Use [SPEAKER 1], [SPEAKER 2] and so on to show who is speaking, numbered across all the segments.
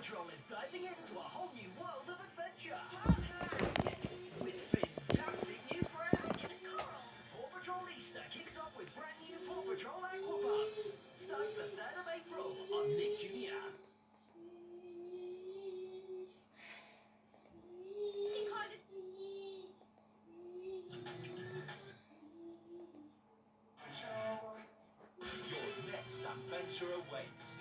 [SPEAKER 1] Patrol is diving into a whole new world of adventure. With fantastic new friends. Paw Patrol Easter kicks off with brand new Paw Patrol Aquapods. Starts the 3rd of April on Nick Jr. Your next adventure awaits.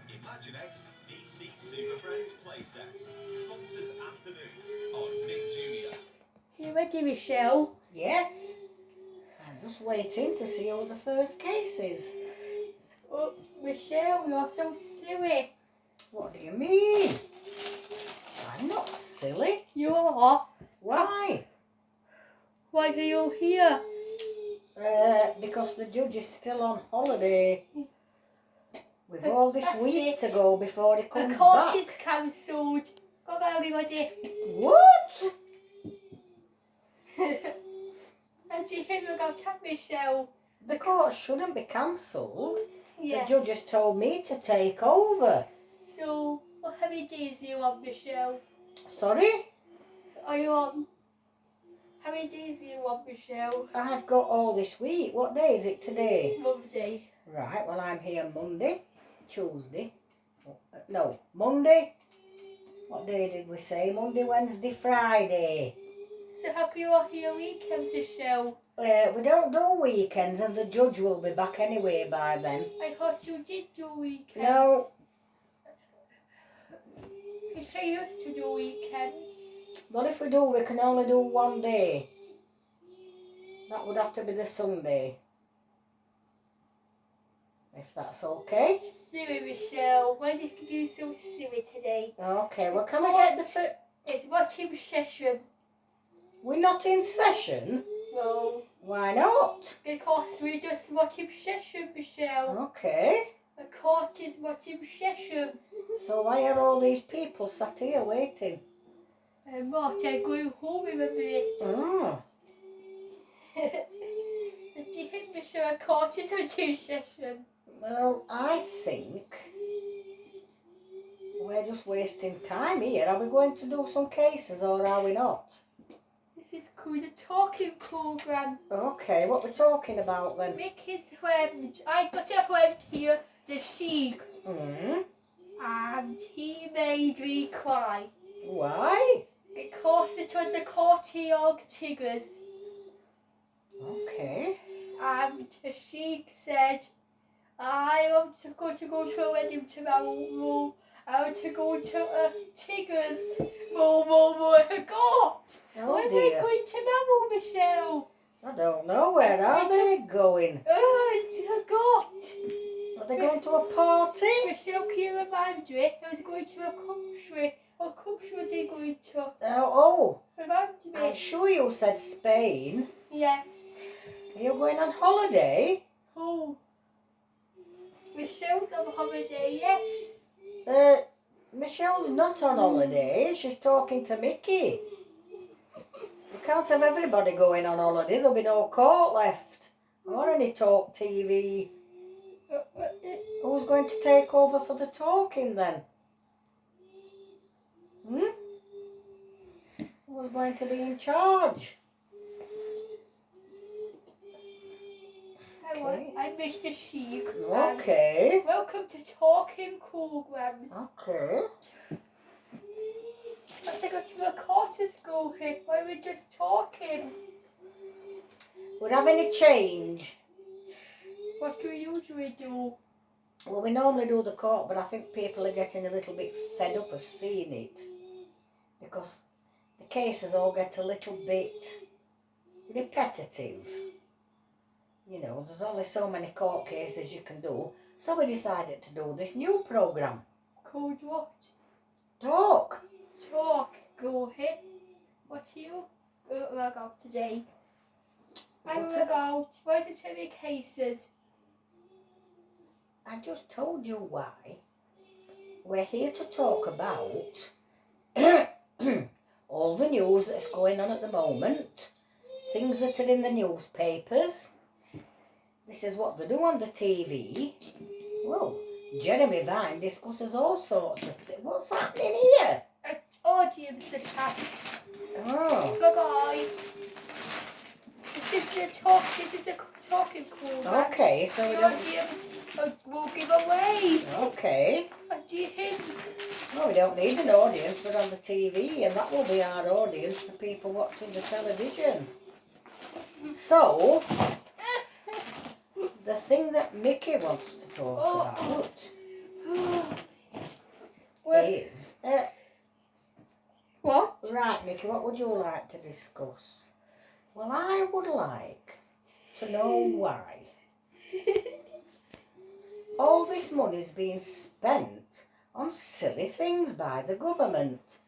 [SPEAKER 1] Imaginext DC Super Friends Playsets sponsors afternoons on Nick Jr.
[SPEAKER 2] You ready, Michelle?
[SPEAKER 3] Yes. I'm just waiting to see who the first case is.
[SPEAKER 2] Oh, Michelle, you're so silly.
[SPEAKER 3] What do you mean? I'm not silly.
[SPEAKER 2] You are.
[SPEAKER 3] Why?
[SPEAKER 2] Why are you here?
[SPEAKER 3] Because the judge is still on holiday. We've all this
[SPEAKER 2] That's
[SPEAKER 3] week
[SPEAKER 2] it.
[SPEAKER 3] to go before he comes
[SPEAKER 2] The court
[SPEAKER 3] back.
[SPEAKER 2] is cancelled. Go, everybody.
[SPEAKER 3] What?
[SPEAKER 2] And you hear me go chat, Michelle?
[SPEAKER 3] The court shouldn't be cancelled.
[SPEAKER 2] Yes.
[SPEAKER 3] The judge has told me to take over.
[SPEAKER 2] So, what heavy days are you on, Michelle?
[SPEAKER 3] Sorry?
[SPEAKER 2] Are you on? How many days are you on, Michelle?
[SPEAKER 3] I've got all this week. What day is it today?
[SPEAKER 2] Monday.
[SPEAKER 3] Right, well I'm here Monday, Tuesday, no, Monday, what day did we say? Monday, Wednesday, Friday.
[SPEAKER 2] So how come you are here weekends, Michelle?
[SPEAKER 3] We don't do weekends and the judge will be back anyway by then.
[SPEAKER 2] I thought you did do weekends.
[SPEAKER 3] No.
[SPEAKER 2] You say you used to do weekends.
[SPEAKER 3] Well, if we do, we can only do one day. That would have to be the Sunday. If that's okay.
[SPEAKER 2] Silly, Michelle. Why did you do so silly today?
[SPEAKER 3] Okay, well can we get the first...
[SPEAKER 2] It's watching session.
[SPEAKER 3] We're not in session?
[SPEAKER 2] No.
[SPEAKER 3] Why not?
[SPEAKER 2] Because we're just watching session, Michelle.
[SPEAKER 3] Okay.
[SPEAKER 2] The court is watching session.
[SPEAKER 3] So why are all these people sat here waiting?
[SPEAKER 2] And what? I'm going home in a bit.
[SPEAKER 3] Oh.
[SPEAKER 2] Did you hit Michelle? The court is watching session.
[SPEAKER 3] Well, I think we're just wasting time here. Are we going to do some cases or are we not?
[SPEAKER 2] This is called a talking program.
[SPEAKER 3] Okay, what we're talking about then?
[SPEAKER 2] Mickey's friend. I got a friend here, the sheep, and he made me cry.
[SPEAKER 3] Why?
[SPEAKER 2] Because it was a courtyard Tiggers.
[SPEAKER 3] Okay.
[SPEAKER 2] And the sheik said, I want to go to a wedding tomorrow. I want to go to a Tigger's. I forgot.
[SPEAKER 3] Oh
[SPEAKER 2] Where are
[SPEAKER 3] dear.
[SPEAKER 2] they going tomorrow, Michelle?
[SPEAKER 3] I don't know. Where are they going?
[SPEAKER 2] I forgot.
[SPEAKER 3] Are they going to a party?
[SPEAKER 2] Michelle, can you remind me? I was going to a country. What country was he going to? Remind me.
[SPEAKER 3] I'm sure you said Spain.
[SPEAKER 2] Yes.
[SPEAKER 3] Are you going on holiday?
[SPEAKER 2] Oh. Michelle's on holiday, yes.
[SPEAKER 3] Michelle's not on holiday. She's talking to Mickey. We can't have everybody going on holiday. There'll be no court left. Or any talk TV. Who's going to take over for the talking then? Who's going to be in charge? Okay.
[SPEAKER 2] I'm Mr. Sheik.
[SPEAKER 3] Okay.
[SPEAKER 2] Welcome to Talking Programs.
[SPEAKER 3] Okay.
[SPEAKER 2] Let's go to a quarter school here where we're just talking.
[SPEAKER 3] We're having a change.
[SPEAKER 2] What do you usually do?
[SPEAKER 3] Well, we normally do the court, but I think people are getting a little bit fed up of seeing it. Because the cases all get a little bit repetitive. You know, there's only so many court cases you can do. So we decided to do this new programme.
[SPEAKER 2] Called what?
[SPEAKER 3] Talk.
[SPEAKER 2] Talk. Go ahead. What do you work out today? I work out. Why is it so many cases?
[SPEAKER 3] I've just told you why. We're here to talk about all the news that's going on at the moment, things that are in the newspapers. This is what they do on the TV. Whoa, Jeremy Vine discusses all sorts of things. What's happening here?
[SPEAKER 2] Audience attack.
[SPEAKER 3] Oh,
[SPEAKER 2] Bye-bye. This is a talking call.
[SPEAKER 3] okay, so we
[SPEAKER 2] The
[SPEAKER 3] don't...
[SPEAKER 2] audience will give away.
[SPEAKER 3] Okay.
[SPEAKER 2] What do you think?
[SPEAKER 3] No, we don't need an audience. We're on the TV, and that will be our audience, the people watching the television. So, the thing that Mickey wants to talk about is...
[SPEAKER 2] What?
[SPEAKER 3] Right, Mickey, what would you like to discuss? Well, I would like to know why all this money's being spent on silly things by the government.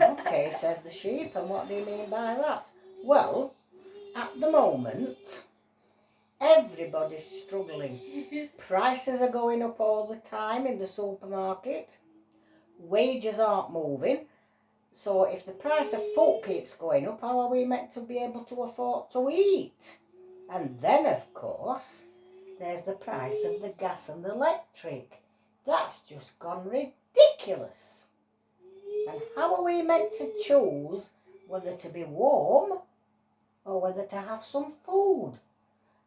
[SPEAKER 3] Okay, says the sheep, and what do you mean by that? Well, at the moment, everybody's struggling. Prices are going up all the time in the supermarket. Wages aren't moving. So if the price of food keeps going up, how are we meant to be able to afford to eat? And then, of course, there's the price of the gas and the electric. That's just gone ridiculous. And how are we meant to choose whether to be warm or whether to have some food?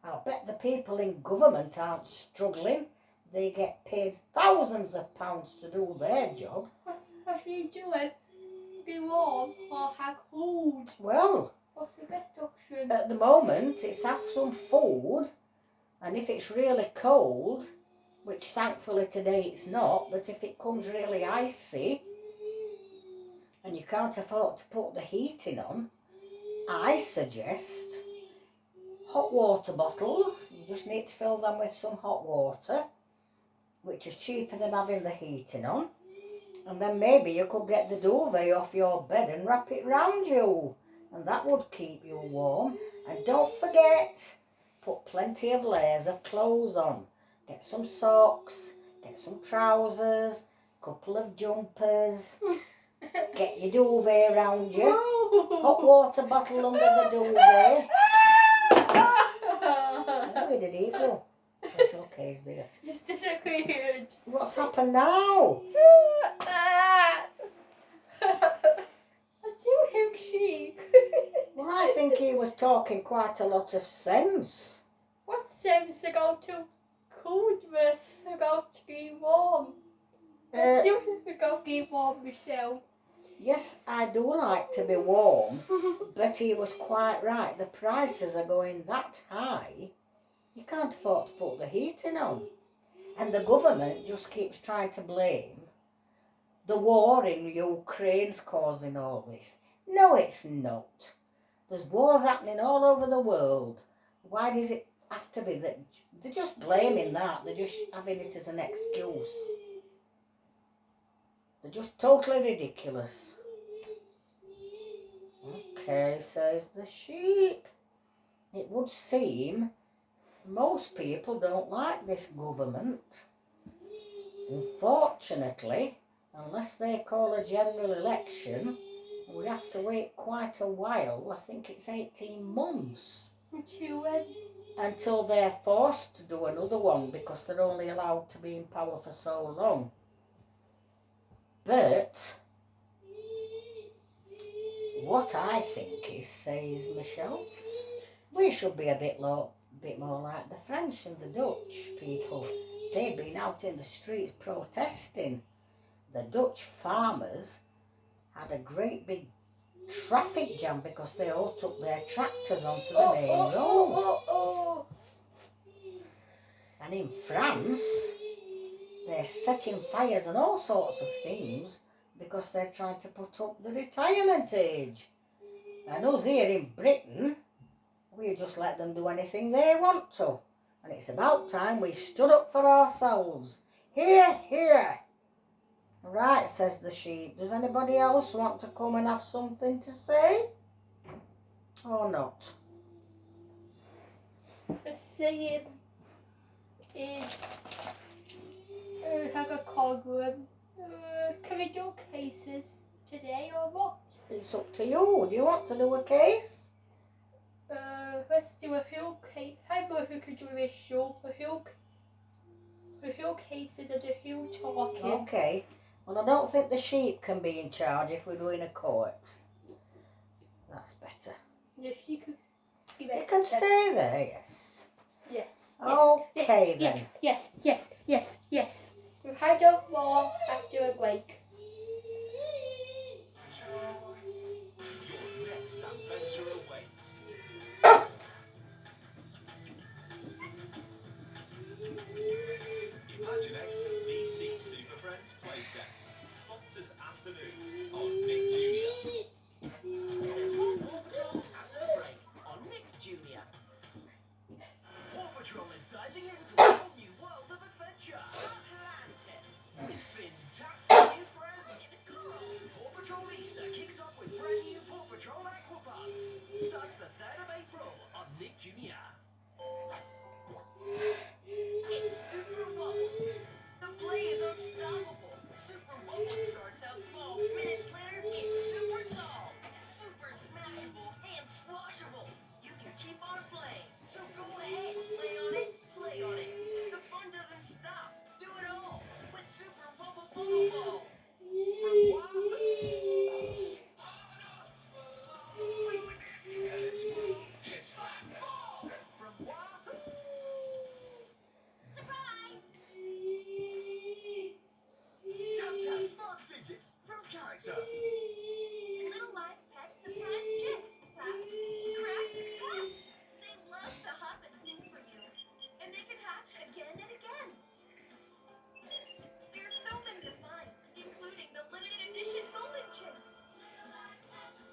[SPEAKER 3] I'll bet the people in government aren't struggling. They get paid thousands of pounds to do their job.
[SPEAKER 2] What should you do? Be warm or have food?
[SPEAKER 3] Well,
[SPEAKER 2] What's the best option?
[SPEAKER 3] at the moment, it's have some food, and if it's really cold, which thankfully today it's not, that if it comes really icy and you can't afford to put the heating on, I suggest hot water bottles. You just need to fill them with some hot water, which is cheaper than having the heating on. And then maybe you could get the duvet off your bed and wrap it round you. And that would keep you warm. And don't forget, put plenty of layers of clothes on. Get some socks, get some trousers, couple of jumpers. Get your duvet around you. Hot water bottle under the duvet. Oh, where did he go? It's okay, he's there.
[SPEAKER 2] It's disappeared.
[SPEAKER 3] What's happened now?
[SPEAKER 2] I do him sheep.
[SPEAKER 3] Well, I think he was talking quite a lot of sense.
[SPEAKER 2] What sense about to coldness, about to be warm? I do think about being warm, Michelle.
[SPEAKER 3] Yes, I do like to be warm, but he was quite right. The prices are going that high, you can't afford to put the heating on. And the government just keeps trying to blame the war in Ukraine's causing all this. No, it's not. There's wars happening all over the world. Why does it have to be that? They're just blaming that. They're just having it as an excuse. They're just totally ridiculous. Okay, says the sheep. It would seem most people don't like this government. Unfortunately, unless they call a general election, we have to wait quite a while. I think it's 18 months. Until they're forced to do another one because they're only allowed to be in power for so long. But what I think is, says Michelle, we should be a bit more like the French and the Dutch people. They've been out in the streets protesting. The Dutch farmers had a great big traffic jam because they all took their tractors onto the main road. And in France, they're setting fires and all sorts of things because they're trying to put up the retirement age. And us here in Britain, we just let them do anything they want to. And it's about time we stood up for ourselves. Hear, hear. Right, says the sheep. Does anybody else want to come and have something to say? Or not?
[SPEAKER 2] The saying is, have a cold room. Can we do cases today or what?
[SPEAKER 3] It's up to you. Do you want to do a case?
[SPEAKER 2] Let's do a whole case. How about we could do this show? A whole cases and a whole talking.
[SPEAKER 3] Okay. Well, I don't think the sheep can be in charge if we're doing a court. That's better.
[SPEAKER 2] Yes, you can.
[SPEAKER 3] You can stay there, yes.
[SPEAKER 2] Yes.
[SPEAKER 3] Okay
[SPEAKER 2] yes,
[SPEAKER 3] then.
[SPEAKER 2] Yes. We've had a war after a break.
[SPEAKER 1] Your next adventure awaits. Imaginext DC Super Friends Playsets sponsors afternoons on Nick Jr. There's more Paw Patrol after the break on Nick Jr. Paw Patrol is diving into a whole new world of adventure. Atlantis with fantastic new friends. Paw Patrol Easter kicks off with brand new Paw Patrol Aquapods. Starts the 3rd of April on Nick Jr. It's Super Bubble. The play is unstoppable. Super Bubble starts out small. Minutes later, it's super tall, super smashable, and squashable. You can keep on playing. So go ahead, play on it, play on it. The fun doesn't stop. Do it all with Super Bubble Bubble Ball. From what? It's flat ball. From what? Surprise! Tap tap smart fidgets from character. Little live pets surprise chick. Tap, crack, catch. They love to hop and sing for you. And they can hatch again and again. There's so many to find, including the limited edition golden chick.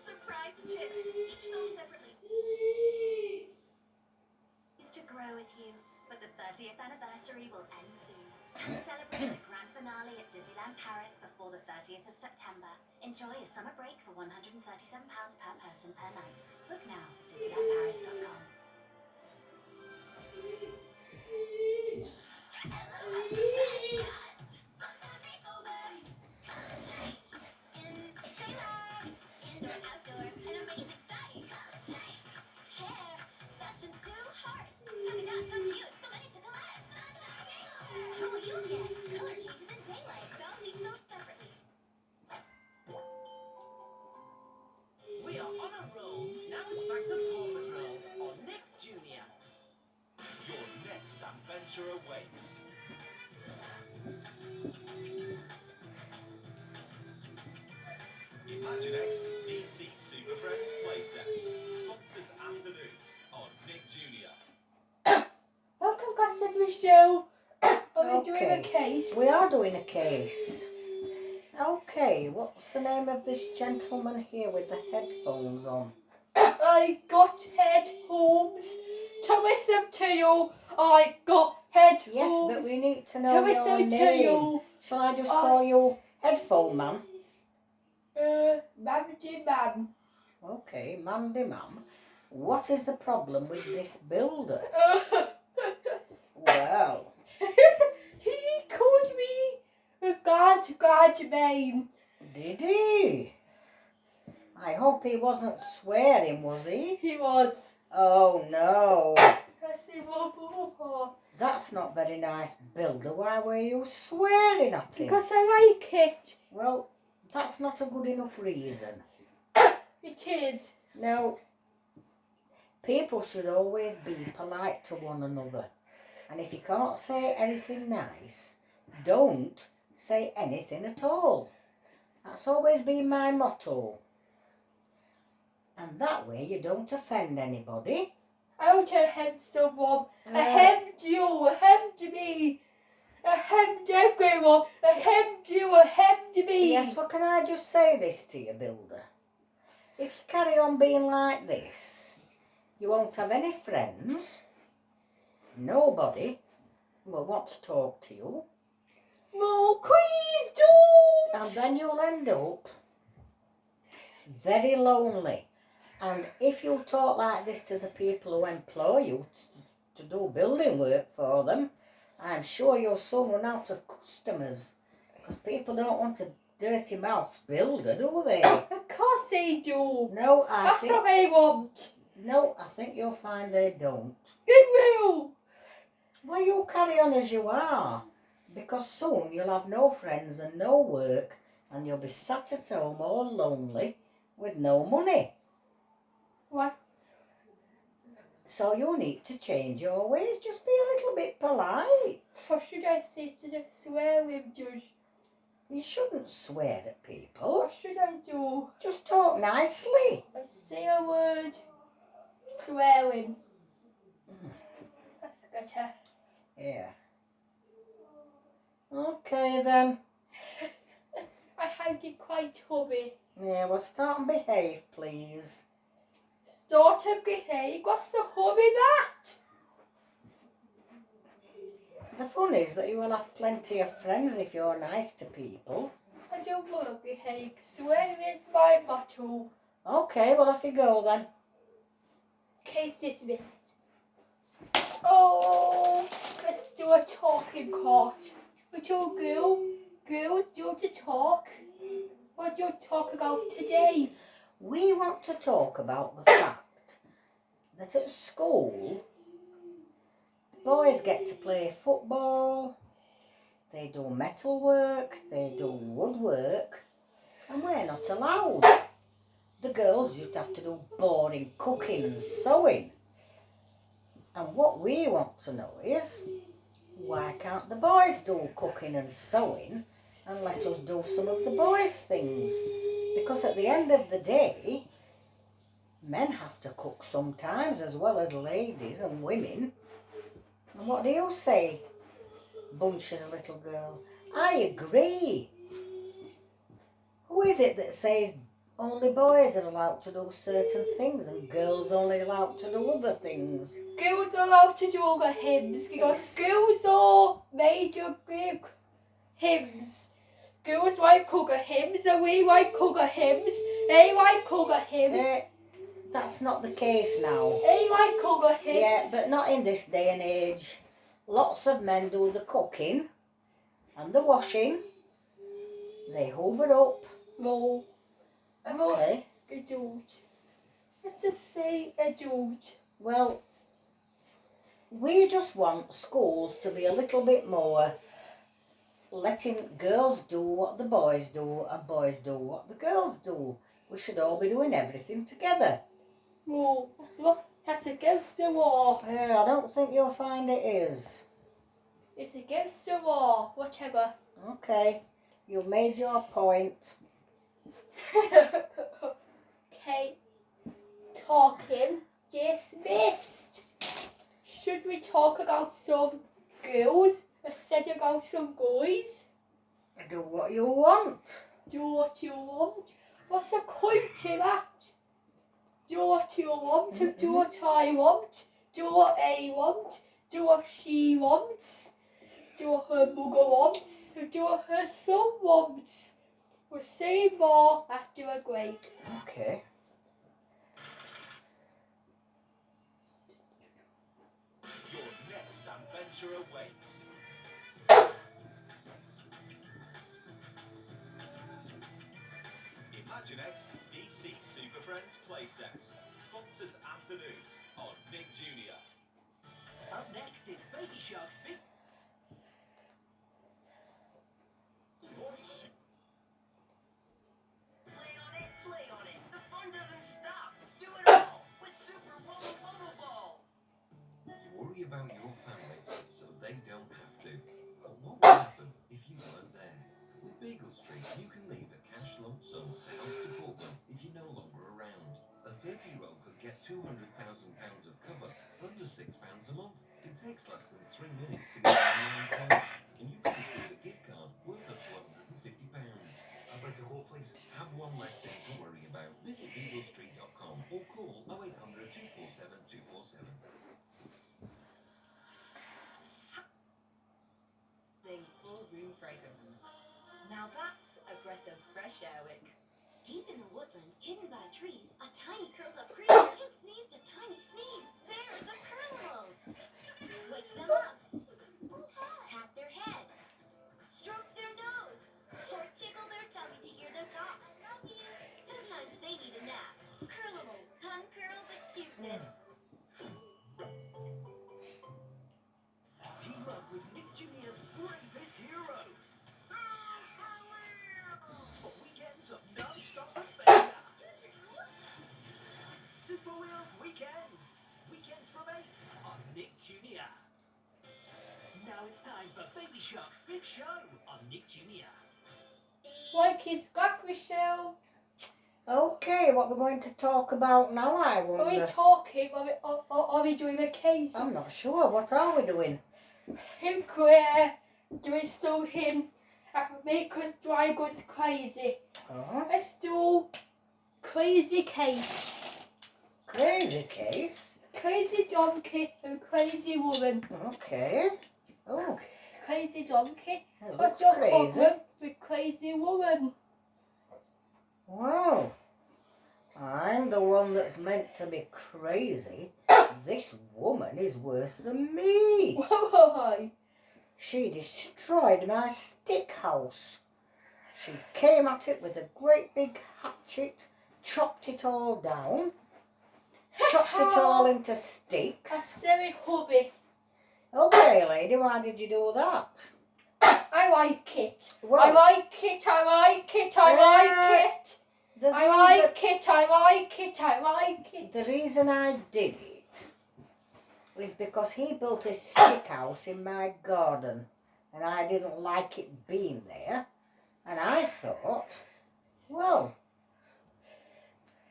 [SPEAKER 1] Surprise chick, each sold separately. Is to grow with you, but the 30th anniversary will end soon. Celebrate the grand finale at Disneyland Paris before the 30th of September. Enjoy a summer break for £137 per person per night. Book now at DisneylandParis.com. We are on a roll. Now it's back to Paw Patrol on Nick Jr. Your next adventure awaits. Imaginext DC Super Friends Playsets sponsors afternoons on Nick Jr.
[SPEAKER 2] Welcome, guys, to the show. Are we doing a
[SPEAKER 3] Okay.
[SPEAKER 2] case?
[SPEAKER 3] We are doing a case. Okay, what's the name of this gentleman here with the headphones on?
[SPEAKER 2] I got headphones. To listen to you, I got headphones.
[SPEAKER 3] Yes, but we need to
[SPEAKER 2] to
[SPEAKER 3] know your
[SPEAKER 2] listen to
[SPEAKER 3] name.
[SPEAKER 2] you.
[SPEAKER 3] Shall I just call you Headphone Man?
[SPEAKER 2] Mandy Man.
[SPEAKER 3] Okay, Mandy Mam. What is the problem with this builder? Well,
[SPEAKER 2] He called me a God name.
[SPEAKER 3] did he? I hope he wasn't swearing, was he?
[SPEAKER 2] He was.
[SPEAKER 3] Oh no.
[SPEAKER 2] I said, "Whoa."
[SPEAKER 3] That's not very nice, builder. Why were you swearing at him?
[SPEAKER 2] Because I like it.
[SPEAKER 3] Well, that's not a good enough reason.
[SPEAKER 2] It is.
[SPEAKER 3] No, people should always be polite to one another. And if you can't say anything nice, don't say anything at all. That's always been my motto. And that way you don't offend anybody.
[SPEAKER 2] I want to hem someone. I hemmed you. I hemmed me. I hemmed everyone. I hemmed you. I hemmed me.
[SPEAKER 3] Yes, well, can I just say this to you, builder? If you carry on being like this, you won't have any friends. Nobody will want to talk to you.
[SPEAKER 2] No, please don't.
[SPEAKER 3] And then you'll end up very lonely. And if you talk like this to the people who employ you to do building work for them, I'm sure you'll soon run out of customers. Because people don't want a dirty mouth builder, do they?
[SPEAKER 2] Of course they do.
[SPEAKER 3] No, I
[SPEAKER 2] That's
[SPEAKER 3] think...
[SPEAKER 2] what they want.
[SPEAKER 3] No, I think you'll find they don't.
[SPEAKER 2] They will.
[SPEAKER 3] Well, you carry on as you are, because soon you'll have no friends and no work, and you'll be sat at home all lonely with no money.
[SPEAKER 2] What?
[SPEAKER 3] So you need to change your ways. Just be a little bit polite.
[SPEAKER 2] What should I say to the swear with Judge?
[SPEAKER 3] You shouldn't swear at people.
[SPEAKER 2] What should I do?
[SPEAKER 3] Just talk nicely.
[SPEAKER 2] I say a word. Swearing. That's better.
[SPEAKER 3] Yeah. Okay then.
[SPEAKER 2] I found it quite hubby.
[SPEAKER 3] Yeah, well, start and behave, please.
[SPEAKER 2] Start to behave. What's the hubby that?
[SPEAKER 3] The fun is that you will have plenty of friends if you're nice to people.
[SPEAKER 2] I don't want to behave. Swearing is my motto.
[SPEAKER 3] Okay, well, off you go then.
[SPEAKER 2] Case dismissed. Oh, let's do a talking part. With your girls do to talk. What do you talk about today?
[SPEAKER 3] We want to talk about the fact that at school, the boys get to play football, they do metal work, they do woodwork, and we're not allowed. The girls just have to do boring cooking and sewing. And what we want to know is, why can't the boys do cooking and sewing and let us do some of the boys' things? Because at the end of the day, men have to cook sometimes as well as ladies and women. And what do you say, Bunch's little girl? I agree. Who is it that says only boys are allowed to do certain things and girls only allowed to do other things?
[SPEAKER 2] Girls are allowed to do all the hymns because girls are made of big hymns. Girls like cook hymns and we like cook hymns. They like cook hymns.
[SPEAKER 3] That's not the case now.
[SPEAKER 2] They like cook hymns.
[SPEAKER 3] Yeah, but not in this day and age. Lots of men do the cooking and the washing. They hoover up.
[SPEAKER 2] No.
[SPEAKER 3] Okay.
[SPEAKER 2] Adult. Let's just say adult.
[SPEAKER 3] Well, we just want schools to be a little bit more letting girls do what the boys do and boys do what the girls do. We should all be doing everything together.
[SPEAKER 2] No. That's against the law.
[SPEAKER 3] I don't think you'll find it is.
[SPEAKER 2] It's against the law. Whatever.
[SPEAKER 3] Okay, you've made your point.
[SPEAKER 2] Okay. Talking dismissed. Should we talk about some girls instead of about some boys?
[SPEAKER 3] Do what you want.
[SPEAKER 2] Do what you want. What's the point to that? Do what you want. Do what I want. Do what they want. Do what she wants. Do what her mother wants. Do what her son wants. We'll see more after a break.
[SPEAKER 3] Okay.
[SPEAKER 1] Your next adventure awaits. Imaginext DC Super Friends Playsets sponsors afternoons on Nick Jr. Up next, it's Baby Shark's Big Boy Shoot. Play on it. The fun doesn't stop. Do it all with Super Roller Bubble Ball.
[SPEAKER 4] You worry about your family so they don't have to. But what would happen if you weren't there? With Beagle Street, you can leave a cash lump sum to help support them if you're no longer around. A 30-year-old could get £200,000 of cover under £6 a month. It takes less than 3 minutes to get a million quote, and you can receive a gift card worth up to £150.
[SPEAKER 1] I'll break a hole, please.
[SPEAKER 4] Have one less thing to worry about. Visit beaglestreet.com or call 0800 247 247.
[SPEAKER 5] Full room fragrance. Now that's a breath of fresh air, Wick.
[SPEAKER 6] Deep in the woodland, hidden by trees, a tiny curled up creature just sneezed a tiny sneeze. They're the Curlimals. Wake them up. Pat their head. Stroke their nose. Or tickle their tummy to hear them talk. I love you. Sometimes they need a nap. Curlimals uncurl the cuteness
[SPEAKER 1] It's time for Baby Shark's big show on Nick Jr.
[SPEAKER 2] Like his back, Michelle.
[SPEAKER 3] Okay, what we're going to talk about now, I
[SPEAKER 2] Are we
[SPEAKER 3] wonder.
[SPEAKER 2] talking? Are we doing a case?
[SPEAKER 3] I'm not sure. What are we doing?
[SPEAKER 2] Him queer, doing still him, make us drive us crazy.
[SPEAKER 3] Oh,
[SPEAKER 2] Let's do crazy case.
[SPEAKER 3] crazy case.
[SPEAKER 2] Crazy donkey and crazy woman.
[SPEAKER 3] Okay. Oh,
[SPEAKER 2] Crazy donkey.
[SPEAKER 3] it
[SPEAKER 2] What's
[SPEAKER 3] looks
[SPEAKER 2] your
[SPEAKER 3] crazy.
[SPEAKER 2] problem with crazy woman?
[SPEAKER 3] Wow. I'm the one that's meant to be crazy. This woman is worse than me.
[SPEAKER 2] Why?
[SPEAKER 3] She destroyed my stick house. She came at it with a great big hatchet, chopped it all down, chopped it all into
[SPEAKER 2] That's
[SPEAKER 3] sticks.
[SPEAKER 2] very hubby.
[SPEAKER 3] Okay, lady, why did you do that?
[SPEAKER 2] I like it. I
[SPEAKER 3] Well,
[SPEAKER 2] like it. I like it. I like it.
[SPEAKER 3] the
[SPEAKER 2] I
[SPEAKER 3] reason,
[SPEAKER 2] like it. I like it. I like it.
[SPEAKER 3] the reason I did it is because he built a stick house in my garden and I didn't like it being there. And I thought, well,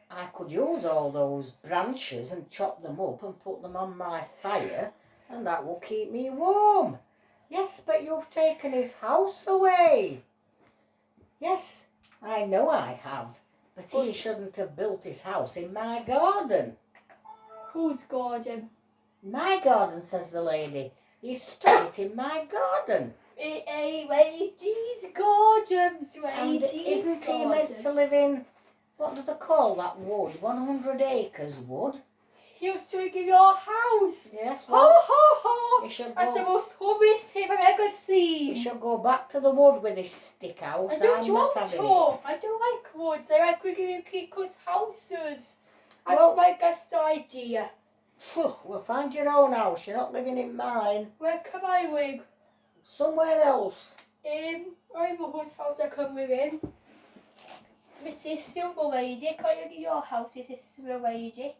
[SPEAKER 3] I could use all those branches and chop them up and put them on my fire, and that will keep me warm. Yes, but you've taken his house away. Yes, I know I have, but he shouldn't have built his house in my garden.
[SPEAKER 2] Whose garden?
[SPEAKER 3] My garden, says the lady. He stuck it in my garden.
[SPEAKER 2] Lady's gardens.
[SPEAKER 3] And
[SPEAKER 2] Lady's
[SPEAKER 3] isn't he meant to live in, what do they call that wood? 100 acres wood?
[SPEAKER 2] He was to give your house.
[SPEAKER 3] Yes,
[SPEAKER 2] Ho
[SPEAKER 3] well,
[SPEAKER 2] ho ho!
[SPEAKER 3] he should
[SPEAKER 2] That's the
[SPEAKER 3] go,
[SPEAKER 2] most hubbiest thing I've ever
[SPEAKER 3] he
[SPEAKER 2] seen.
[SPEAKER 3] should go back to the wood with his stick
[SPEAKER 2] I
[SPEAKER 3] house.
[SPEAKER 2] don't
[SPEAKER 3] I'm
[SPEAKER 2] want
[SPEAKER 3] not having
[SPEAKER 2] to.
[SPEAKER 3] it.
[SPEAKER 2] I don't like woods. I like giving people houses. That's
[SPEAKER 3] Well-
[SPEAKER 2] my best idea.
[SPEAKER 3] Phew, well, find your own house. You're not living in mine.
[SPEAKER 2] Where can I live?
[SPEAKER 3] Somewhere else.
[SPEAKER 2] My mother's house I come in. Mrs. Silver Lady, can you give your house, Mrs. Silver Lady?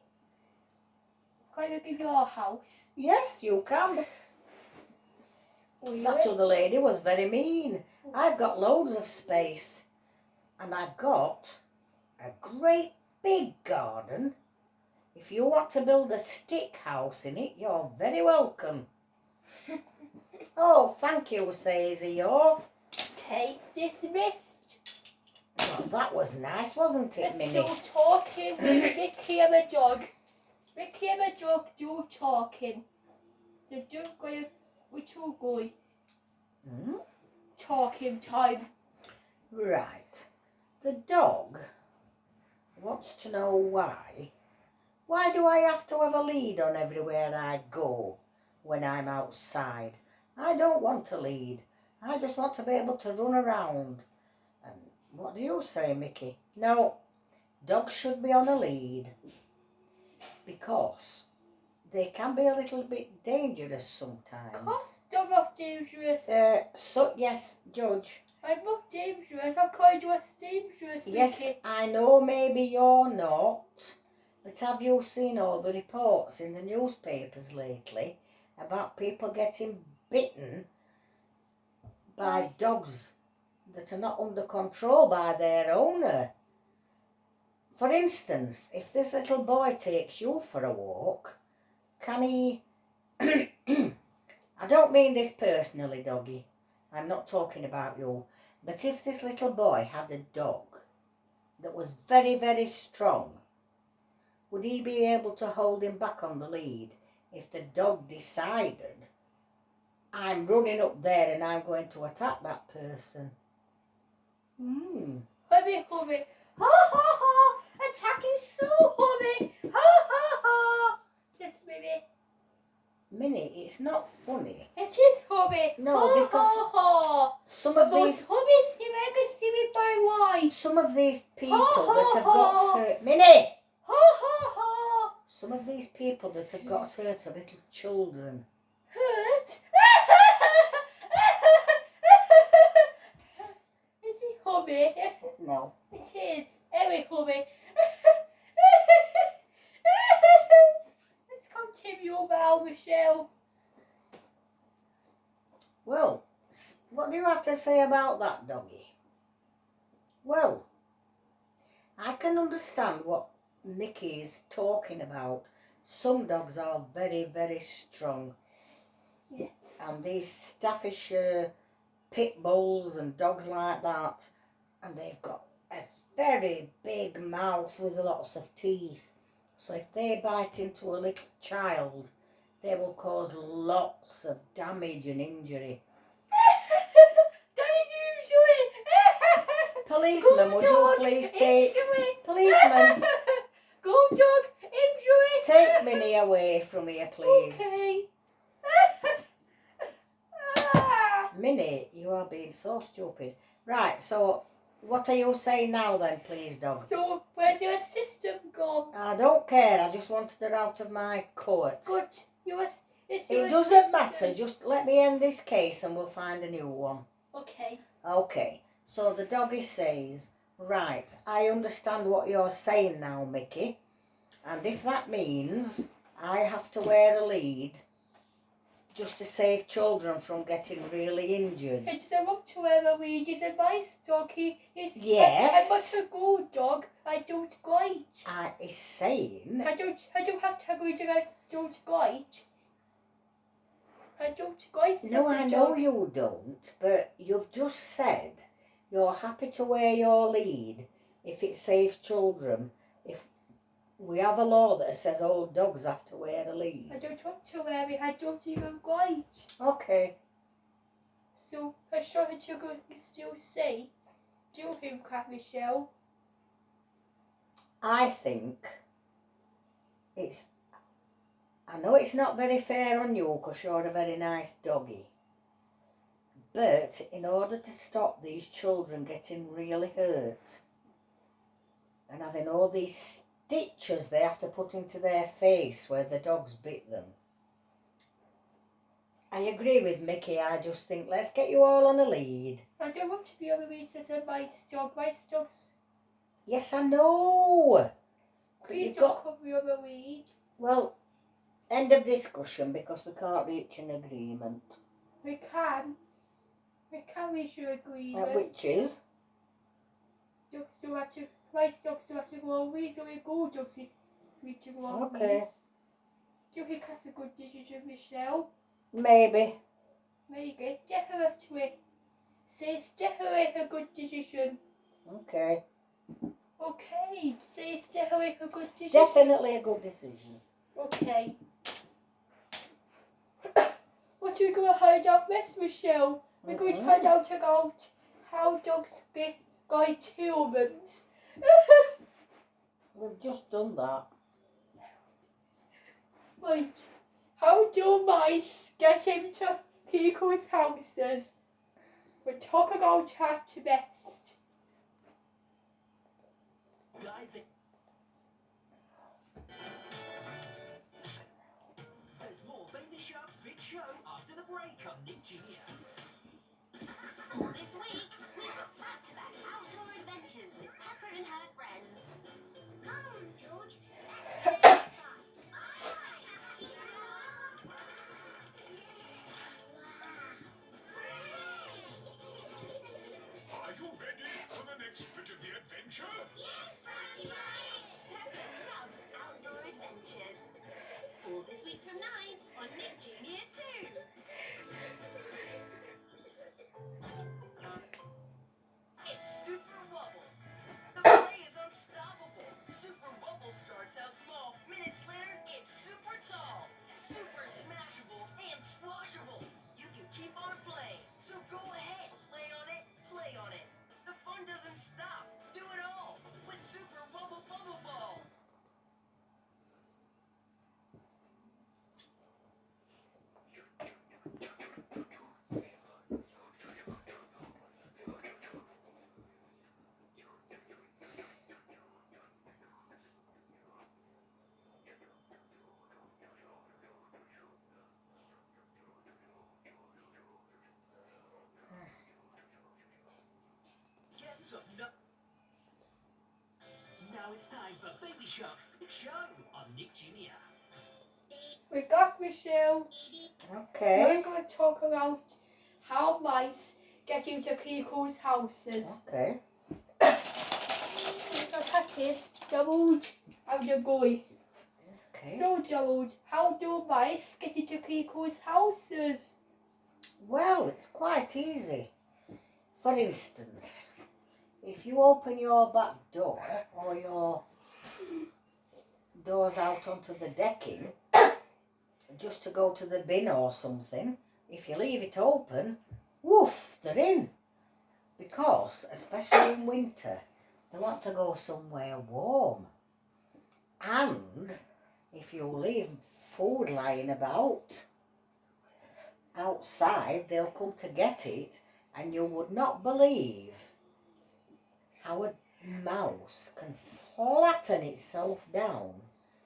[SPEAKER 2] Can you give your house?
[SPEAKER 3] Yes, you can.
[SPEAKER 2] Will
[SPEAKER 3] That
[SPEAKER 2] you?
[SPEAKER 3] other lady was very mean. I've got loads of space. And I've got a great big garden. If you want to build a stick house in it, you're very welcome. Oh, thank you, says Eeyore.
[SPEAKER 2] Case dismissed.
[SPEAKER 3] Well, that was nice, wasn't it,
[SPEAKER 2] We're
[SPEAKER 3] Minnie?
[SPEAKER 2] still talking with Mickey and the dog. Mickey and the dog do talking. The dog going, which will go
[SPEAKER 3] Hmm?
[SPEAKER 2] talking time.
[SPEAKER 3] Right. The dog wants to know why. Why do I have to have a lead on everywhere I go when I'm outside? I don't want to lead. I just want to be able to run around. And what do you say, Mickey? No, dogs should be on a lead because they can be a little bit dangerous sometimes.
[SPEAKER 2] Cost dog not dangerous.
[SPEAKER 3] So yes, Judge.
[SPEAKER 2] I'm not dangerous. I'm kind of dangerous,
[SPEAKER 3] Yes,
[SPEAKER 2] Mickey.
[SPEAKER 3] I know maybe you're not, but have you seen all the reports in the newspapers lately about people getting bitten by dogs that are not under control by their owner? For instance, if this little boy takes you for a walk, can he... I don't mean this personally, doggy. I'm not talking about you. But if this little boy had a dog that was very, very strong, would he be able to hold him back on the lead if the dog decided, I'm running up there and I'm going to attack that person?
[SPEAKER 2] Hubby, hubby. Ha ha ha! Attack him so, hubby. Ha ha ha! Says Mimi.
[SPEAKER 3] Minnie, it's not funny.
[SPEAKER 2] It is hubby.
[SPEAKER 3] No,
[SPEAKER 2] Ha
[SPEAKER 3] because
[SPEAKER 2] ha ha!
[SPEAKER 3] Some
[SPEAKER 2] But
[SPEAKER 3] of
[SPEAKER 2] those
[SPEAKER 3] these
[SPEAKER 2] hubbies you ever see me by life.
[SPEAKER 3] people
[SPEAKER 2] Ha,
[SPEAKER 3] that have
[SPEAKER 2] ha,
[SPEAKER 3] got
[SPEAKER 2] ha.
[SPEAKER 3] hurt, Minnie!
[SPEAKER 2] Ha ha ha!
[SPEAKER 3] Some of these people that have got hurt are little children.
[SPEAKER 2] Hurt? Is he hubby?
[SPEAKER 3] No.
[SPEAKER 2] It is. Anyway, hubby. Let's continue about Michelle.
[SPEAKER 3] Well, what do you have to say about that, doggy? Well, I can understand what Mickey's talking about. Some dogs are very, very strong.
[SPEAKER 2] Yeah.
[SPEAKER 3] And these Staffordshire pit bulls and dogs like that, and they've got a very big mouth with lots of teeth. So if they bite into a little child, they will cause lots of damage and injury. Policeman, would you please take... Policeman,
[SPEAKER 2] Go dog, injury.
[SPEAKER 3] take Minnie away from here, please.
[SPEAKER 2] Okay.
[SPEAKER 3] Minnie, you are being so stupid. Right, so what are you saying now then, please, dog?
[SPEAKER 2] So, where's your assistant gone?
[SPEAKER 3] I don't care, I just wanted her out of my court.
[SPEAKER 2] Good. It's
[SPEAKER 3] It
[SPEAKER 2] your
[SPEAKER 3] doesn't matter,
[SPEAKER 2] assistant.
[SPEAKER 3] just let me end this case and we'll find a new one.
[SPEAKER 2] Okay.
[SPEAKER 3] Okay, so the doggy says, right, I understand what you're saying now, Mickey. And if that means I have to wear a lead just to save children from getting really injured.
[SPEAKER 2] It doesn't want to wear a lead. He's a nice dog. He is.
[SPEAKER 3] Yes.
[SPEAKER 2] I'm not a good dog. I don't bite.
[SPEAKER 3] Is saying...
[SPEAKER 2] I don't have to agree that I don't bite. I don't bite.
[SPEAKER 3] No, I know you don't, but you've just said you're happy to wear your lead if it saves children. If we have a law that says all dogs have to wear a lead.
[SPEAKER 2] I don't want to wear it. I don't even bite.
[SPEAKER 3] Okay.
[SPEAKER 2] So I started to go still say, do him, Cat Michelle.
[SPEAKER 3] I think it's... I know it's not very fair on you because you're a very nice doggy. But in order to stop these children getting really hurt and having all these stitches they have to put into their face where the dogs bit them, I agree with Mickey. I just think let's get you all on a lead.
[SPEAKER 2] I don't want to be on the lead as a nice dog. Nice dogs.
[SPEAKER 3] Yes, I know. But
[SPEAKER 2] Please
[SPEAKER 3] you've
[SPEAKER 2] don't
[SPEAKER 3] got...
[SPEAKER 2] put me on the lead.
[SPEAKER 3] Well, end of discussion because we can't reach an agreement.
[SPEAKER 2] We can reach an agreement.
[SPEAKER 3] Which is?
[SPEAKER 2] Dogs do have to, nice dogs do have to go on leads, or we go dogs need to go on
[SPEAKER 3] Okay.
[SPEAKER 2] leads. Do you think that's a good decision, Michelle?
[SPEAKER 3] Maybe.
[SPEAKER 2] Maybe. Definitely. Says definitely a good decision.
[SPEAKER 3] Okay.
[SPEAKER 2] Okay, says definitely a good decision.
[SPEAKER 3] Definitely a good decision.
[SPEAKER 2] Okay. What are we going to find out next, Michelle? We're going to find out about how dogs get humans.
[SPEAKER 3] We've just done that.
[SPEAKER 2] Right. How do mice get into people's houses? We'll talk about that next.
[SPEAKER 1] Dive in. There's more Baby Shark's Big Show after the break on Nick Jr.
[SPEAKER 6] This week, we've got back-to-back outdoor adventures with Pepper and her friends. Come on, George. Let's go outside.
[SPEAKER 7] Are you ready for the next bit of the adventure?
[SPEAKER 6] Yes, Frankie Boy. Pepper loves outdoor adventures. All this week from 9 on Nick Jr. 2.
[SPEAKER 1] It's Super Wubble. The play is unstoppable. Super Wubble starts out small. Minutes later, it's super tall, super smashable, and squashable. You can keep on playing. So go ahead, play on it, play on it. The fun doesn't stop. Do it all with Super Wubble Bubble Ball. Get some Now it's time for Baby Shark's Big Show on Nick Jr.
[SPEAKER 2] We got Michelle.
[SPEAKER 3] Okay.
[SPEAKER 2] We're going to talk about how mice get into people's houses.
[SPEAKER 3] Okay.
[SPEAKER 2] That is Gerald and the guy.
[SPEAKER 3] Okay.
[SPEAKER 2] So Gerald, how do mice get into people's houses?
[SPEAKER 3] Well, it's quite easy. For instance, if you open your back door or your doors out onto the decking just to go to the bin or something, if you leave it open, woof, they're in. Because, especially in winter, they want to go somewhere warm. And if you leave food lying about outside, they'll come to get it, and you would not believe how a mouse can flatten itself down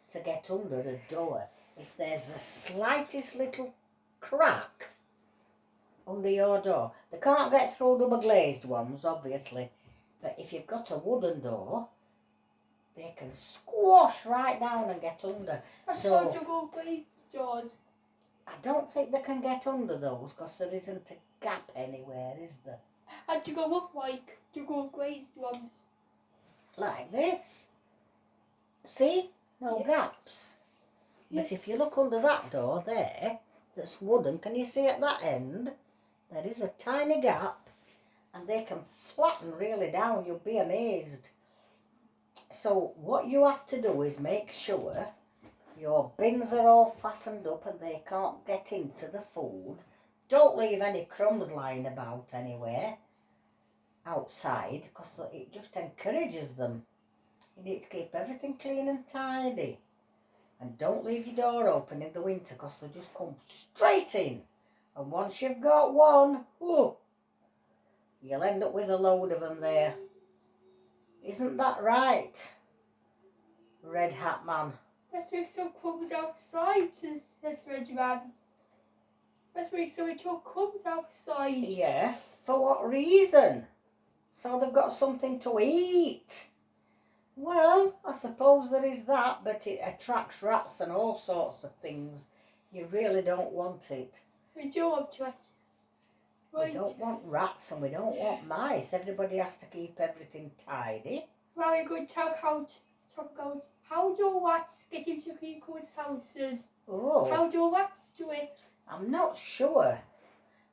[SPEAKER 3] to get under a door. If there's the slightest little crack under your door, they can't get through double glazed ones, obviously, but if you've got a wooden door, they can squash right down and get under.
[SPEAKER 2] That's
[SPEAKER 3] So
[SPEAKER 2] how double glazed doors.
[SPEAKER 3] I don't think they can get under those because there isn't a gap anywhere, is there?
[SPEAKER 2] And to go up like double glazed ones.
[SPEAKER 3] Like this. See? No
[SPEAKER 2] Yes.
[SPEAKER 3] gaps. But
[SPEAKER 2] Yes.
[SPEAKER 3] if you look under that door there, that's wooden, can you see at that end? There is a tiny gap and they can flatten really down. You'll be amazed. So what you have to do is make sure your bins are all fastened up and they can't get into the food. Don't leave any crumbs lying about anywhere outside because it just encourages them. You need to keep everything clean and tidy. And don't leave your door open in the winter because they'll just come straight in. And once you've got one, whoa, you'll end up with a load of them there. Isn't that right, Red Hat Man?
[SPEAKER 2] Let's make some crumbs outside, says Red Man. Let's make some little crumbs outside.
[SPEAKER 3] Yeah, for what reason? So they've got something to eat. Well, I suppose there is that, but it attracts rats and all sorts of things. You really don't want it.
[SPEAKER 2] We don't want to. Right.
[SPEAKER 3] We don't want rats and we don't want mice. Everybody has to keep everything tidy.
[SPEAKER 2] Very good. Talk about how do rats get into people's houses?
[SPEAKER 3] Oh,
[SPEAKER 2] How do rats do it?
[SPEAKER 3] I'm not sure.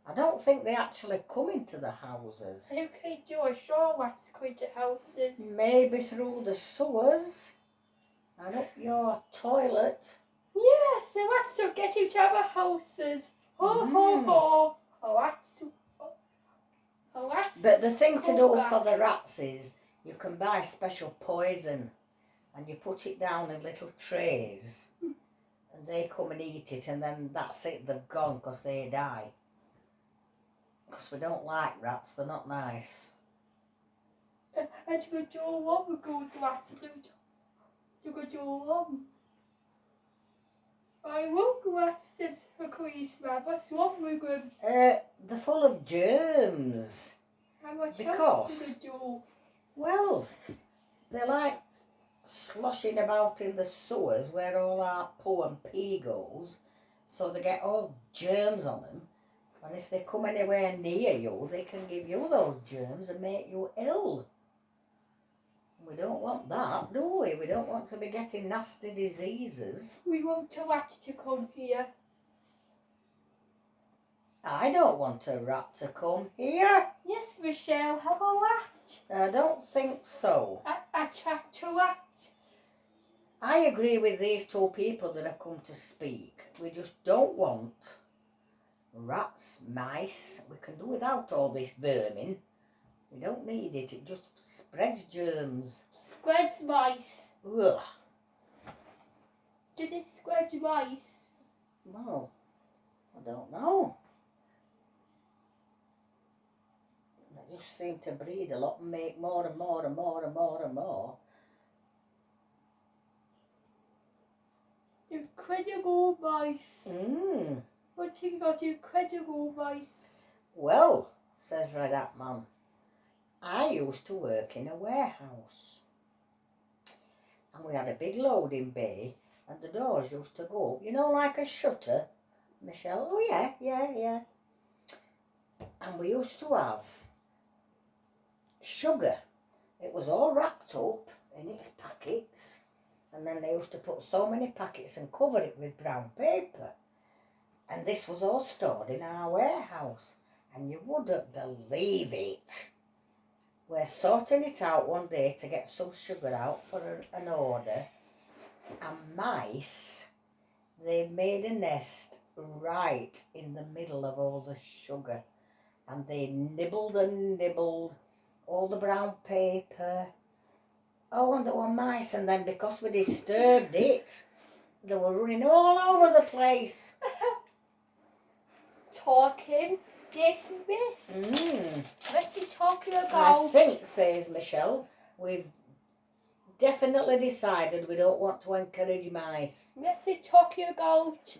[SPEAKER 3] I don't think they actually come into the houses.
[SPEAKER 2] Okay, do I show rats go into houses?
[SPEAKER 3] Maybe through the sewers and up your toilet.
[SPEAKER 2] Yes, the rats will get into other houses. Ho ho ho! A rats.
[SPEAKER 3] But the thing to do
[SPEAKER 2] back.
[SPEAKER 3] for the rats is you can buy special poison and you put it down in little trays and they come and eat it and then that's it, they've gone because they die. Because we don't like rats, they're not nice.
[SPEAKER 2] And you go do one goes rats. You go do one. I won't go rats, says a policeman. What's wrong with them?
[SPEAKER 3] They're full of germs.
[SPEAKER 2] And what
[SPEAKER 3] Because-
[SPEAKER 2] else do they do?
[SPEAKER 3] Well, they're like sloshing about in the sewers where all our poo and pee goes, so they get all germs on them. And if they come anywhere near you, they can give you those germs and make you ill. We don't want that, do we? We don't want to be getting nasty diseases.
[SPEAKER 2] We want a rat to come here.
[SPEAKER 3] I don't want a rat to come here.
[SPEAKER 2] Yes, Michelle, have a rat.
[SPEAKER 3] I don't think so.
[SPEAKER 2] A chat to rat.
[SPEAKER 3] I agree with these two people that have come to speak. We just don't want rats, mice. We can do without all this vermin. We don't need it. It just spreads germs.
[SPEAKER 2] Spreads mice.
[SPEAKER 3] Ugh.
[SPEAKER 2] Does it spread mice?
[SPEAKER 3] Well, I don't know. They just seem to breed a lot and make more and more and more and more and more.
[SPEAKER 2] Incredible mice. What do you got, incredible mice?
[SPEAKER 3] Well, says Red Hat Man, I used to work in a warehouse. And we had a big loading bay and the doors used to go up, you know, like a shutter. Michelle, oh yeah. And we used to have sugar. It was all wrapped up in its packets, and then they used to put so many packets and cover it with brown paper. And this was all stored in our warehouse, and you wouldn't believe it. We're sorting it out one day to get some sugar out for an order, and mice, they made a nest right in the middle of all the sugar, and they nibbled and nibbled all the brown paper. Oh, and there were mice, and then because we disturbed it, they were running all over the place.
[SPEAKER 2] Talking dismiss. What's he talking
[SPEAKER 3] I
[SPEAKER 2] about?
[SPEAKER 3] think, says Michelle, we've definitely decided we don't want to encourage mice.
[SPEAKER 2] What's he talking about?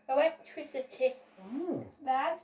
[SPEAKER 2] Electricity.
[SPEAKER 3] Mm.
[SPEAKER 2] Dad?